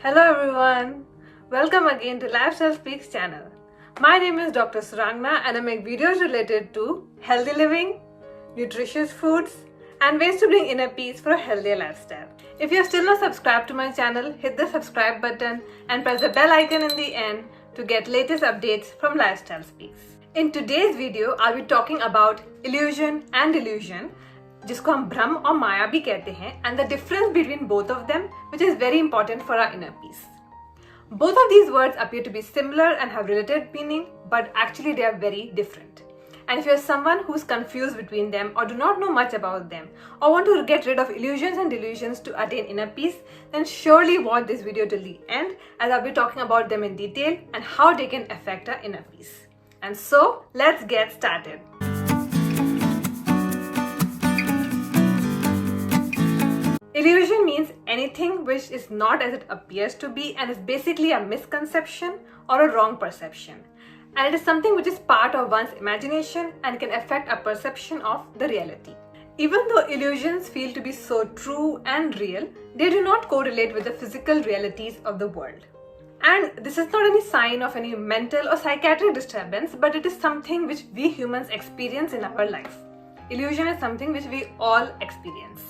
Hello everyone, welcome again to Lifestyle Speaks channel. My name is Dr. Surangna and I make videos related to healthy living, nutritious foods and ways to bring inner peace for a healthier lifestyle. If you are still not subscribed to my channel, hit the subscribe button and press the bell icon in the end to get latest updates from Lifestyle Speaks. In today's video, I'll be talking about illusion and delusion, जिसको हम भ्रम और माया भी कहते हैं, and the difference between both of them, which is very important for our inner peace. Both of these words appear to be similar and have related meaning, but actually they are very different. And if you're someone who's confused between them or do not know much about them or want to get rid of illusions and delusions to attain inner peace, then surely watch this video till the end, as I'll be talking about them in detail and how they can affect our inner peace. And so, let's get started. Illusion means anything which is not as it appears to be and is basically a misconception or a wrong perception. And it is something which is part of one's imagination and can affect a perception of the reality. Even though illusions feel to be so true and real, they do not correlate with the physical realities of the world. And this is not any sign of any mental or psychiatric disturbance, but it is something which we humans experience in our life. Illusion is something which we all experience.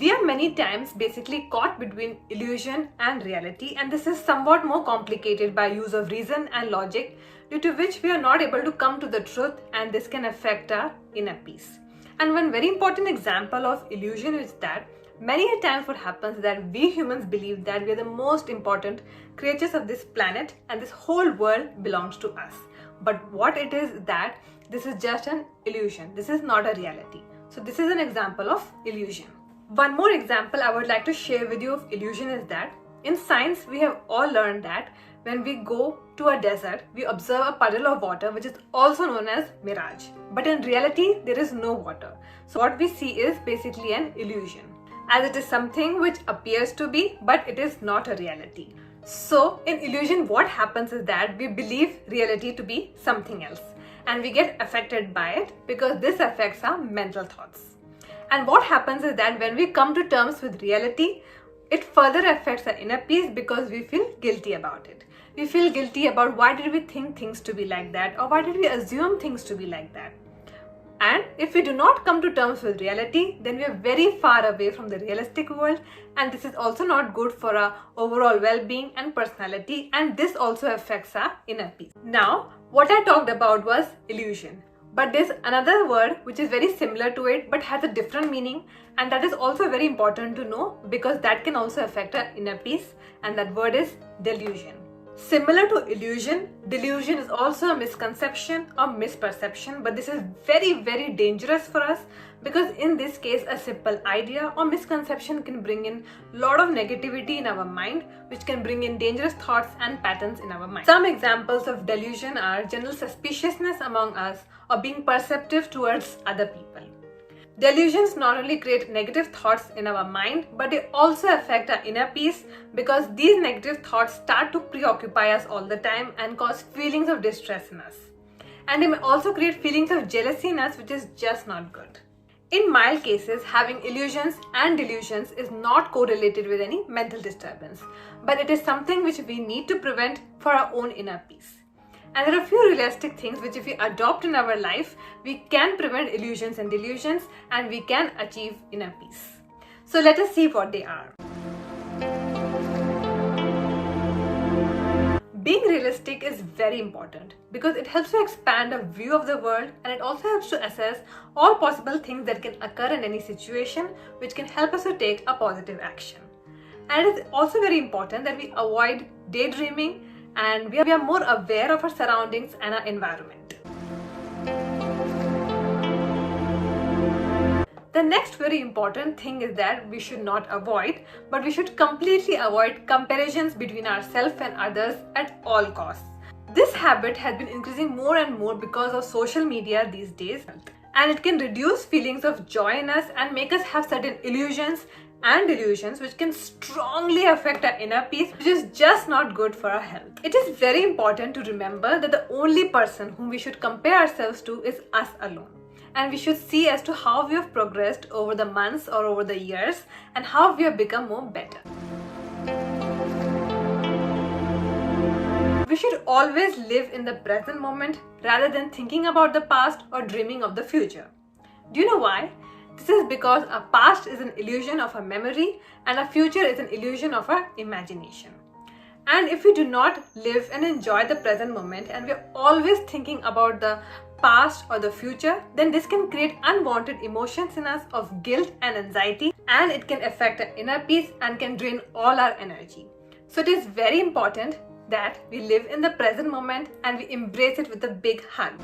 We are many times basically caught between illusion and reality, and this is somewhat more complicated by use of reason and logic, due to which we are not able to come to the truth, and this can affect our inner peace. And one very important example of illusion is that many a times what happens is that we humans believe that we are the most important creatures of this planet and this whole world belongs to us. But what it is that this is just an illusion. This is not a reality. So this is an example of illusion. One more example I would like to share with you of illusion is that in science we have all learned that when we go to a desert, we observe a puddle of water which is also known as mirage. But in reality, there is no water. So what we see is basically an illusion, as it is something which appears to be, but it is not a reality. So in illusion, what happens is that we believe reality to be something else and we get affected by it because this affects our mental thoughts. And what happens is that when we come to terms with reality, it further affects our inner peace because we feel guilty about it. We feel guilty about why did we think things to be like that, or why did we assume things to be like that. And if we do not come to terms with reality, then we are very far away from the realistic world, and this is also not good for our overall well-being and personality, and this also affects our inner peace. Now, what I talked about was illusion. But there's another word which is very similar to it but has a different meaning, and that is also very important to know because that can also affect our inner peace, and that word is delusion. Similar to illusion, delusion is also a misconception or misperception, but this is very, very dangerous for us because in this case a simple idea or misconception can bring in a lot of negativity in our mind, which can bring in dangerous thoughts and patterns in our mind. Some examples of delusion are general suspiciousness among us or being perceptive towards other people. Delusions not only create negative thoughts in our mind, but they also affect our inner peace because these negative thoughts start to preoccupy us all the time and cause feelings of distress in us. And they may also create feelings of jealousy in us, which is just not good. In mild cases, having illusions and delusions is not correlated with any mental disturbance, but it is something which we need to prevent for our own inner peace. And there are a few realistic things which if we adopt in our life, we can prevent illusions and delusions and we can achieve inner peace. So let us see what they are. Being realistic is very important because it helps to expand a view of the world, and it also helps to assess all possible things that can occur in any situation, which can help us to take a positive action. And it is also very important that we avoid daydreaming and we are more aware of our surroundings and our environment. The next very important thing is that we should not avoid, but we should completely avoid comparisons between ourselves and others at all costs. This habit has been increasing more and more because of social media these days, and it can reduce feelings of joy in us and make us have certain illusions and delusions which can strongly affect our inner peace, which is just not good for our health. It is very important to remember that the only person whom we should compare ourselves to is us alone. And we should see as to how we have progressed over the months or over the years and how we have become more better. always live in the present moment rather than thinking about the past or dreaming of the future. Do you know why? This is because a past is an illusion of a memory and a future is an illusion of our imagination. And if we do not live and enjoy the present moment and we're always thinking about the past or the future, then this can create unwanted emotions in us of guilt and anxiety, and it can affect our inner peace and can drain all our energy. So it is very important that we live in the present moment and we embrace it with a big hug.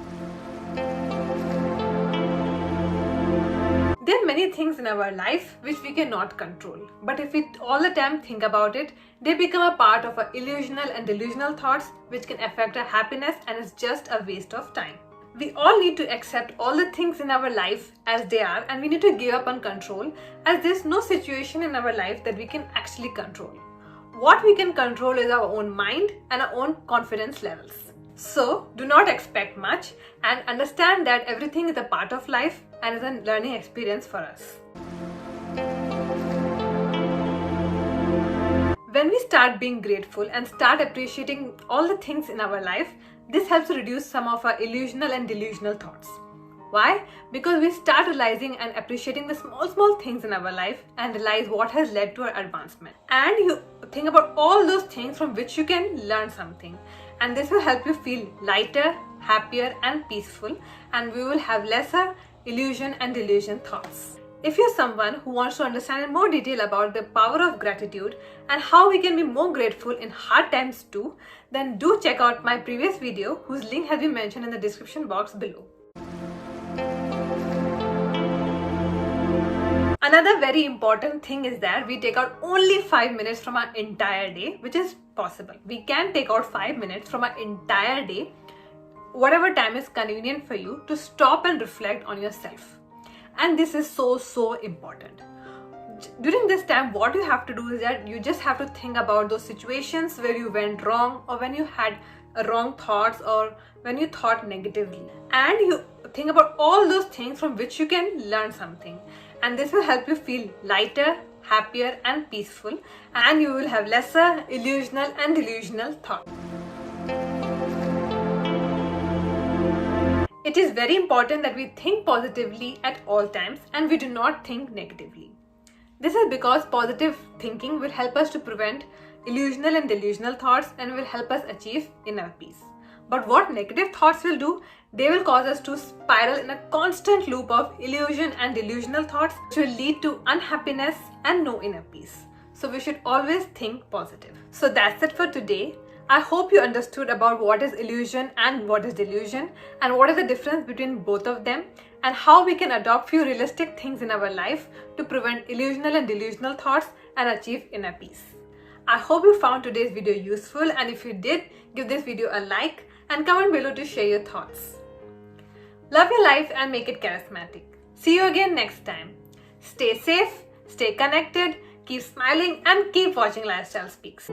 There are many things in our life which we cannot control, but if we all the time think about it, they become a part of our illusional and delusional thoughts which can affect our happiness, and is just a waste of time. We all need to accept all the things in our life as they are, and we need to give up on control, as there is no situation in our life that we can actually control. What we can control is our own mind and our own confidence levels. So do not expect much and understand that everything is a part of life and is a learning experience for us. When we start being grateful and start appreciating all the things in our life, this helps reduce some of our illusional and delusional thoughts. Why? Because we start realizing and appreciating the small things in our life and realize what has led to our advancement. And you think about all those things from which you can learn something. And this will help you feel lighter, happier and peaceful, and we will have lesser illusion and delusion thoughts. If you're someone who wants to understand in more detail about the power of gratitude and how we can be more grateful in hard times too, then do check out my previous video whose link has been mentioned in the description box below. Another very important thing is that we take out only 5 minutes from our entire day, which is possible. We can take out 5 minutes from our entire day, whatever time is convenient for you, to stop and reflect on yourself. And this is so important. During this time, what you have to do is that you just have to think about those situations where you went wrong, or when you had wrong thoughts, or when you thought negatively. And you think about all those things from which you can learn something. And this will help you feel lighter, happier and peaceful, and you will have lesser illusional and delusional thoughts. It is very important that we think positively at all times and we do not think negatively. This is because positive thinking will help us to prevent illusional and delusional thoughts and will help us achieve inner peace. But what negative thoughts will do, they will cause us to spiral in a constant loop of illusion and delusional thoughts, which will lead to unhappiness and no inner peace. So we should always think positive. So that's it for today. I hope you understood about what is illusion and what is delusion, and what is the difference between both of them, and how we can adopt few realistic things in our life to prevent illusional and delusional thoughts and achieve inner peace. I hope you found today's video useful, and if you did, give this video a like and comment below to share your thoughts. Love your life and make it charismatic. See you again next time. Stay safe, stay connected, keep smiling and keep watching Lifestyle Speaks.